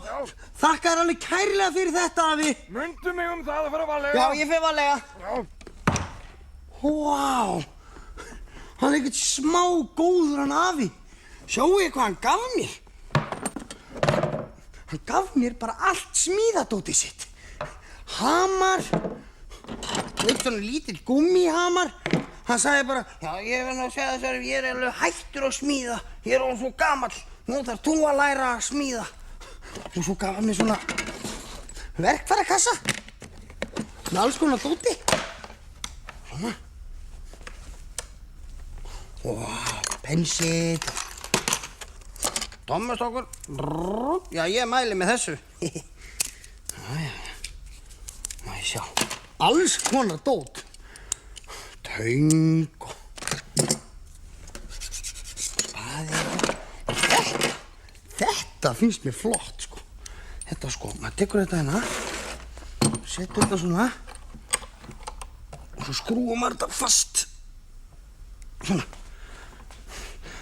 Já, þakka þér alveg kærlega fyrir þetta, afi. Mundu mig það að fara varlega. Já, ég fer varlega. Já. Vá, hann er ekkert smá góður hann afi. Sjáu hvað hann gaf mér. Hann gaf mér bara allt smíðadótið sitt. Hamar, eitt svona lítill gúmmíhamar. Hann sagði bara, já, ég verð að segja þess að ég er alveg hættur að smíða. Ég er alveg svo gamall. Nú þarf þú að læra að smíða. Og svo gaf hann mér svona verkfærakassa. Með alls konar dóti. Svona. Pensill. Tommustokkur. Já, ég mæli með þessu. Jæja. Má ég sjá. Alls konar dót. Töng og spaði. Þetta finnst mér flott, sko. Þetta, sko, maður tekur þetta hérna, setur þetta svona og svo skrúfum maður þetta fast. Svona.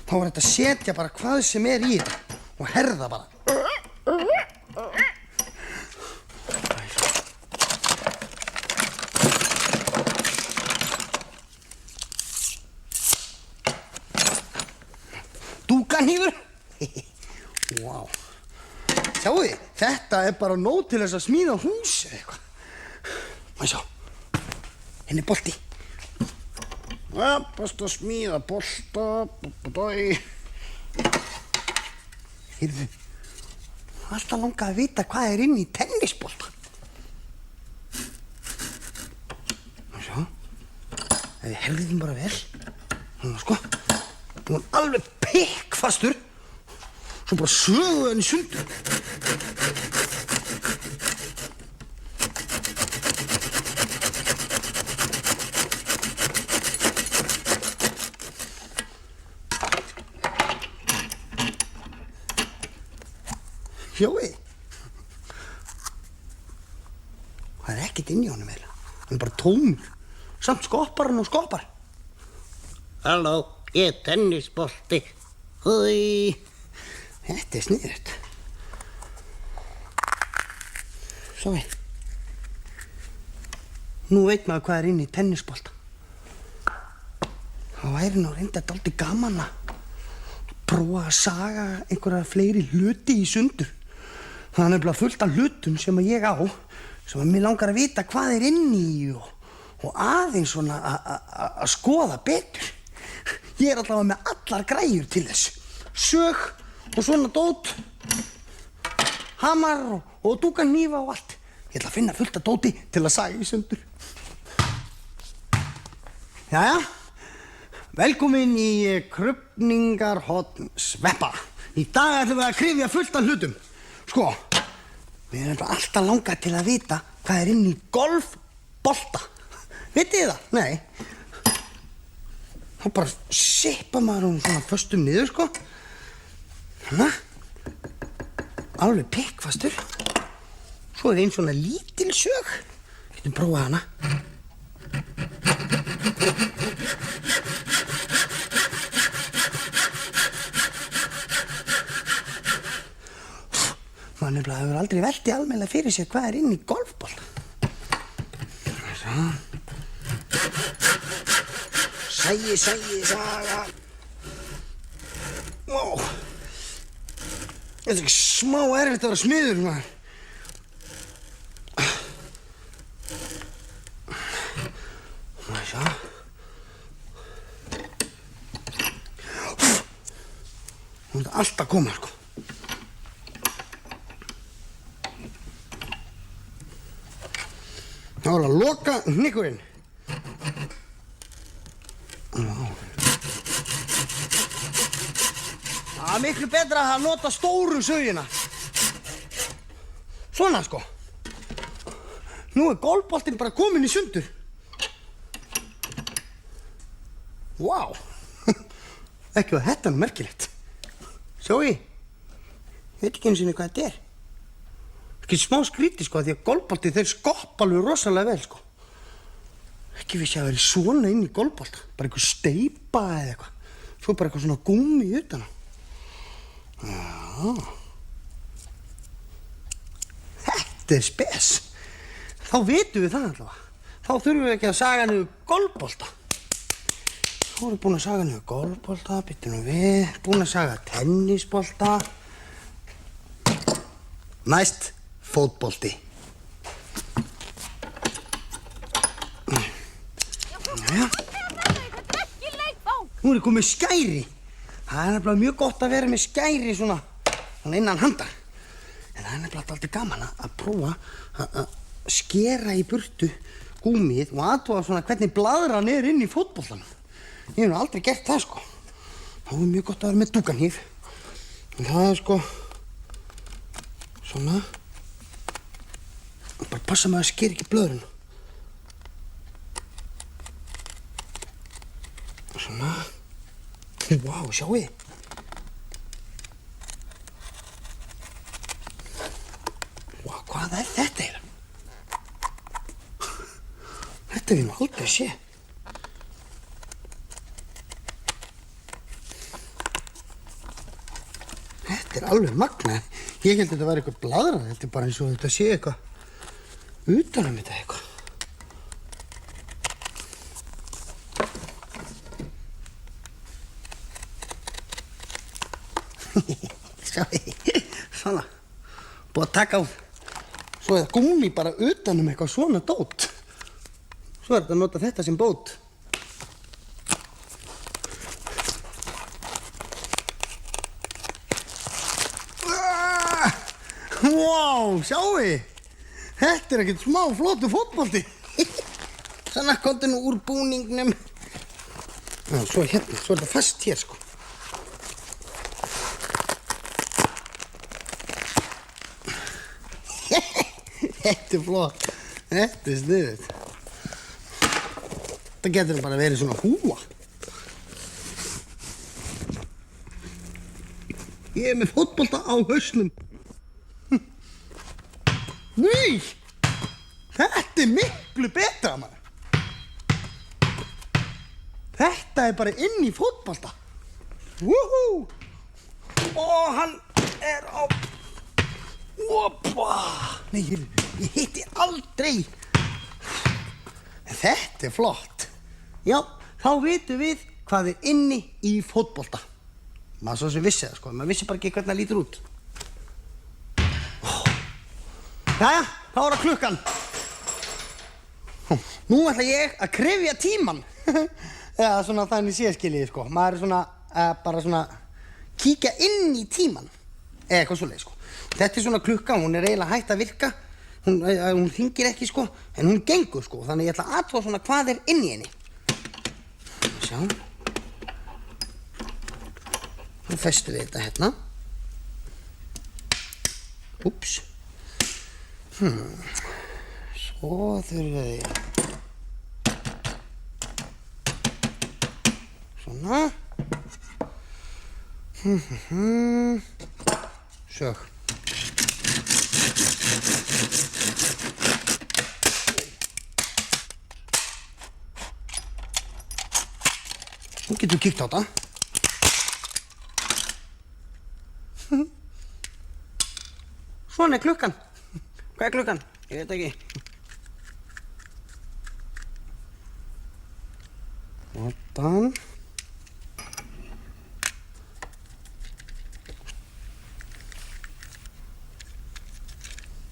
Þá er þetta að setja bara hvað sem er í þetta og herða bara. Dúkahnífur. Vá. Sjáu þið, þetta er bara nóg til þess að smíða hús eða eitthvað. Má sjá. Henni er bolti. Ja, best að smíða bolta. Heyrðu, alltaf langaði að vita hvað er inn í tennisbolta. Má sjá. Ef við herðum bara vel. Núna, sko. Nú er alveg pikkfastur. Svo bara söguðu henni sundur. Sjáið. Það er ekkert inn í honum eiginlega. Hann er bara tómur. Samt skoppar hann og skoppar. Halló, ég er tennisbolti. Húi. Þetta er sniðugt. Sjáið. Nú veit maður hvað er inn í tennisbolta. Það væri nú reyndar dálítið gaman að prófa að saga einhverja fleiri hluti í sundur. Það er nefnilega fullt af hlutum sem ég á, sem að mér langar að vita hvað er inn í og aðeins svona að skoða betur. Ég er allavega með allar græjur til þess. Sög og svona dót, hamar og dúkahnífa og allt. Ég ætla að finna fullt af dóti til að saga í sundur. Jæja, velkomin í krufningarhorn Sveppa. Í dag ætlum við að kryfja fullt af hlutum. Sko, við erum alltaf langað til að vita hvað er inn í golfbolta. Vitið þið það? Nei. Þá bara sippa maður hún svona föstum niður, sko. Svona. Alveg pikkfastur. Svo er einn svona lítil sög. Getum prófað hana. Maður nefnilega hefur aldrei velt í almennilega fyrir sér hvað er inn í golfbolta. Svo. Sæi, saga. Vá. Þetta er ekki smá erfitt að vera smiður, maður. Má ég sjá. Hún er alltaf að koma, sko. Þá er að loka hnykkurinn. Það er miklu betra að nota stóru sögina. Svona, sko. Nú er golfboltinn bara kominn í sundur. Vá. Ekki að þetta er merkilegt. Sjáu ég. Ég veit ekki einu sinni hvað þetta er. Ekki smá skrítið, sko, því að golfbolti þeir skoppa alveg rosalega vel, sko. Ekki vissi að vera svona inn í golfbolta. Bara einhver steypa eða eitthvað. Svo bara eitthvað svona gúmmi utan á. Já. Þetta spes. Þá vitum við það allavega. Þá þurfum við ekki að saga niður golfbolta. Þá erum við búin að saga niður golfbolta, byttum við, búin að saga tennisbolta. Næst fótbolti. Jæja. Nú er komið skæri. Það er nefnilega mjög gott að vera með skæri svona innan handar. En það er nefnilega alltaf gaman að prófa að skera í burtu gúmið og athuga svona hvernig blaðran er inn í fótboltanum. Ég hef nú aldrei gert það sko. Þá er mjög gott að vera með dúkanhníf. En það er sko svona. Bara passa maður að skera ekki blöðruna. Svona. Vá, sjáu þið. Vá, hvað er þetta eiginlega? Þetta hef ég nú aldrei séð. Þetta er alveg magnað. Ég held að þetta væri eitthvað blaðrað. Þetta er bara eins og þetta sé eitthvað utan þetta eitthvað. Svona, búið að taka á. Svo er það gúmí bara utan eitthvað svona dót. Svo er þetta að nota þetta sem bót. Vá, sjáu þið. Þetta er ekkert smá flottur fótbolti. Svona, komdu nú úr búningnum. Já, svo er hérna, svo er þetta fast hér sko. Þetta er flott. Þetta er sniðugt. Þetta getur bara verið svona húfa. Ég er með fótbolta á hausnum. Nei! Þetta er miklu betra, maður. Þetta er bara inn í fótbolta. Wúhú! Og hann er á... Oppa! Nei, ég hitti aldrei. Þetta er flott. Já, þá vitum við hvað er inni í fótbolta. Maður svo sem vissi það, sko. Maður vissi bara ekki hvernig það lítur út. Jæja, þá er það klukkan. Nú ætla ég að krefja tímann. Eða svona þannig séðskiljiði, sko. Maður er svona, bara svona, kíkja inn í tímann. Eða eitthvað svoleið, sko. Þetta er svona klukka, hún er eiginlega hætt að virka. Hún hringir ekki, sko, en hún gengur, sko. Þannig ég ætla að athuga svona hvað er inn í henni. Sjá. Nú festum við þetta hérna. Úps. Svo þurfum við svona. Sög. Nú getum við kíkt á þetta. Svona er klukkan. Hvað er klukkan? Ég veit ekki. 8.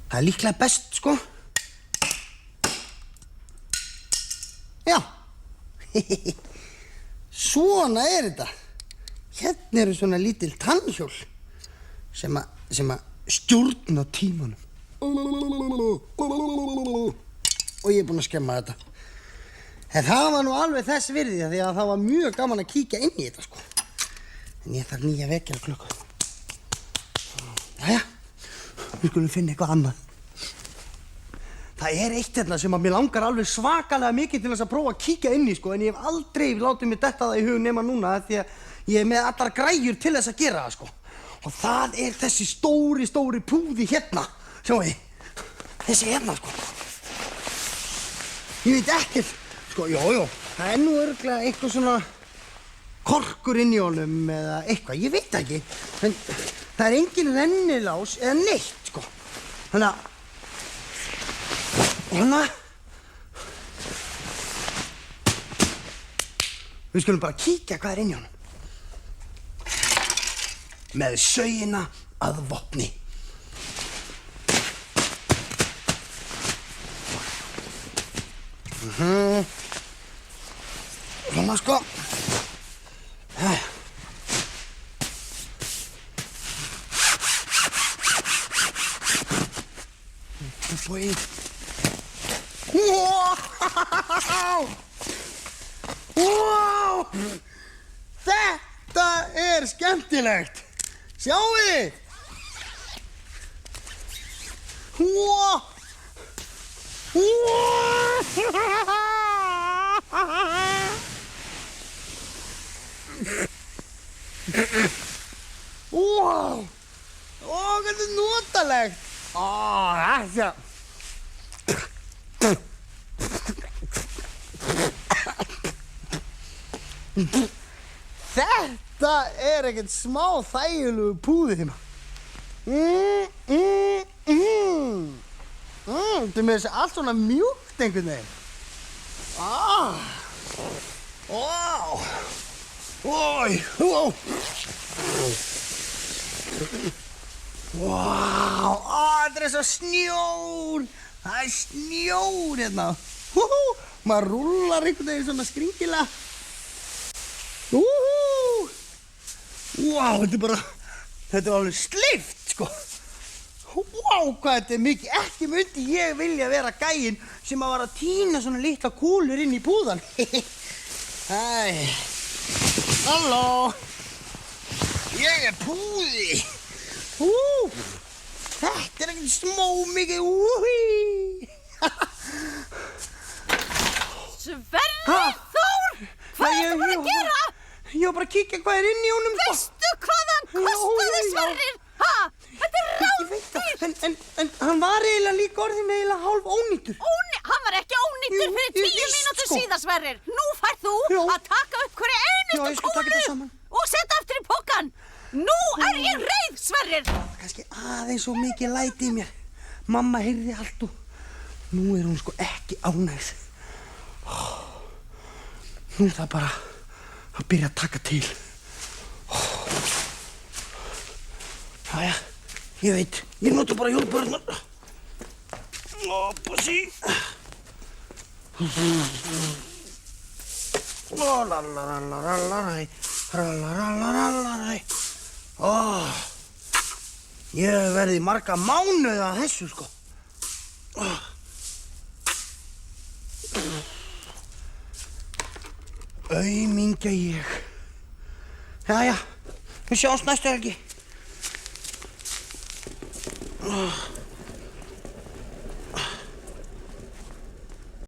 Það er líklega best, sko. Já. Svona er þetta. Hérna eru svona lítil tannhjól sem að stjórna tímanum. Og ég er búinn að skemma þetta. En það var nú alveg þess virði því að það var mjög gaman að kíkja inn í þetta, sko. En ég þarf nýja vekjaraklukku. Jæja, við skulum finna eitthvað annað. Það er eitt hérna sem að mér langar alveg svakalega mikið til þess að prófa að kíkja inn í, sko, en ég hef aldrei látið mér detta það í hug nema núna því að ég er með allar græjur til þess að gera það, sko. Og það er þessi stóri púði hérna, sjáu. Þessi hérna, sko. Ég veit ekkert, sko, jó, það er nú örugglega eitthvað svona korkur inn í honum eða eitthvað, ég veit ekki. En það er engin rennilás eða neitt, sko. Þannig að Hanna. Við skulum bara kíkja hvað inn í honum. Með saugina að vopni. Svona sko. Búi. Wow! Wow! Þetta skemmtilegt. Sjáu þið. Wow! Wow! Ó, hvað þetta notalegt. Þetta. Þetta ekkert smá þægilegu púði hérna. Þetta með þessi allt svona mjúkt einhvern veginn. Þetta svo snjór. Það snjór hérna. Maður rúllar einhvern veginn svona skringilega. Þetta alveg sleift, sko. Hvað þetta mikið. Ekki myndi ég vilja vera gæinn sem að var að tína svona litla kúlur inn í púðan. Halló. Ég púði. Þetta ekkert smá mikið. Sverrir Þór! Hvað ertu búin að gera? Ég var bara að kíkja hvað inn í honum, sko. Veistu hvað hann kostaði, Sverrir? Þetta rándýrt. En hann var eiginlega líka orðinn eiginlega hálf ónýtur. Hann var ekki ónýtur fyrir 10 mínútur síðan, Sverrir. Nú færð þú að taka upp hverja einustu kúlu og setja aftur í pokann. Nú ég reið, Sverrir. Kannski aðeins svo mikið læti í mér. Mamma heyrði allt og nú hún sko ekki ánægð. Nú það bara að byrja að taka til. Jæja, ég veit. Ég nota bara hjólbörurnar. Opasí. Ég hef verið í marga mánuði að þessu, sko. Aumingja ég. Jæja, við sjáumst næstu helgi.